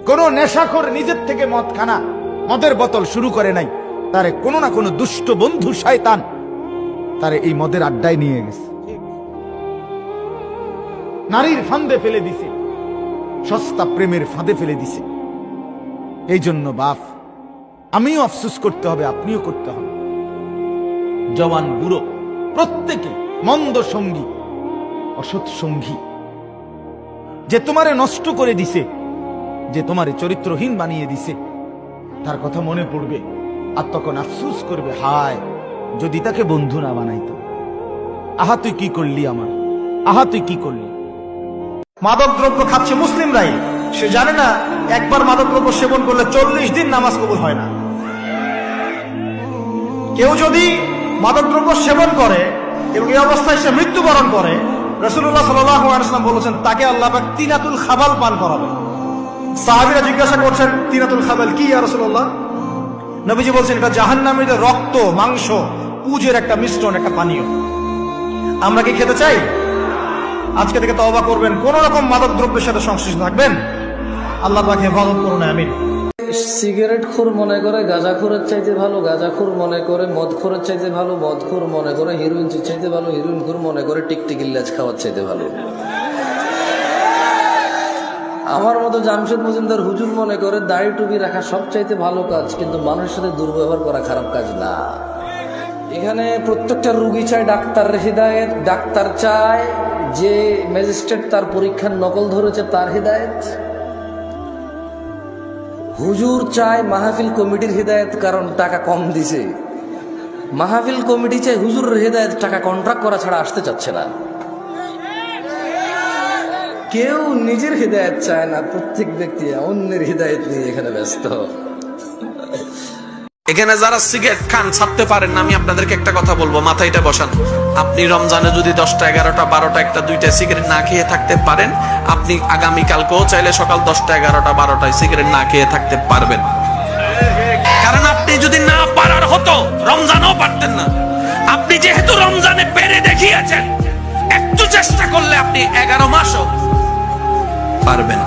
কোন নেশাখোর নিজের থেকে মদ খানা, মদের বোতল শুরু করে নাই, তারে কোনো না কোনো দুষ্ট বন্ধু শয়তান তারে এই মদের আড্ডায় নিয়ে গেছে, নারীর ফাঁদে ফেলে দিছে, সস্তা প্রেমের ফাঁদে ফেলে দিছে। এই জন্য বাপ, আমিও আফসোস করতে হবে, আপনিও করতে হবে। জওয়ান বুড়ো প্রত্যেকে মন্দ সঙ্গী, অসৎ সঙ্গী, যে তোমারে নষ্ট করে দিছে, যে তোমারে চরিত্রহীন বানিয়ে দিছে, তার কথা মনে পড়বে আর তখন আফসোস করবে, হায় যদি তাকে বন্ধু না বানাইতো। আহা তুই কি করলি আমার, আহা তুই কি করলি। মাদক দ্রব্য খাচ্ছে মুসলিমরাই, সে জানে না একবার মাদক দ্রব্য সেবন করলে 40 দিন নামাজ কবুল হয় না। কেউ যদি মাদক দ্রব্য সেবন করে এবং এই অবস্থায় সে মৃত্যুবরণ করে, রাসূলুল্লাহ সাল্লাল্লাহু আলাইহি ওয়াসাল্লাম বলেছেন তাকে আল্লাহ পাক তিনাতুল খাবাল পান করাবে। সাহাবীরা জিজ্ঞাসা করছেন, তিনাতুল খাবাল কি ইয়া রাসূলুল্লাহ? নবীজি বলছেন, এটা জাহান্নামীদের রক্ত, মাংস, পুজের একটা মিশ্রণ, একটা পানীয়। আমরা কি খেতে চাই? আজকে থেকে তওবা করবেন, কোন রকম মাদক দ্রব্যের সাথে সংশ্লিষ্ট থাকবেন। আল্লাহ পাক হেফাজত করুন, আমিন। সিগারেট খোর মনে করে গাঁজাখোরের চাইতে ভালো, গাঁজাখোর মনে করে মদখোরের চাইতে ভালো, মদখোর মনে করে হিরোইন চাইতে ভালো, হিরোইন খোর মনে করে টিকটিকির লেজ খাওয়ার চাইতে ভালো। আমার মতো জামশেদ মজুমদার হুজুর মনে করে দাড়ি টুপি রাখা সব চাইতে ভালো কাজ, কিন্তু মানুষের সাথে দুর্ব্যবহার করা খারাপ কাজ না। এখানে প্রত্যেকটা রুগী চায় ডাক্তার হিদায়েত, ডাক্তার চায় যে ম্যাজিস্ট্রেট তার পরীক্ষার নকল ধরেছে তার হিদায়েত, হুজুর চায় মাহফিল কমিটির হিদায়েত, কারণ টাকা কম দিছে। মাহফিল কমিটি চায় হুজুরের হিদায়েত, টাকা কন্ট্রাক্ট করা ছাড়া আসতে চাচ্ছে না। কেউ নিজের হিদায়েত চায় না, প্রত্যেক ব্যক্তি অন্যের হিদায়েত নিয়ে এখানে ব্যস্ত। এখানে যারা সিগারেট খান ছাড়তে পারেন না, আমি আপনাদেরকে একটা কথা বলবো, মাথায়টা বসান। আপনি রমজানে যদি 10টা 11টা 12টা 1টা 2টা সিগারেট না খেয়ে থাকতে পারেন, আপনি আগামীকালকেও চাইলে সকাল 10টা 11টা 12টায় সিগারেট না খেয়ে থাকতে পারবেন। কারণ আপনি যদি না পারার হতো, রমজানও পারতেন না। আপনি যেহেতু রমজানে পেরে দেখিয়েছেন, একটু চেষ্টা করলে আপনি 11 মাসও পারবেন।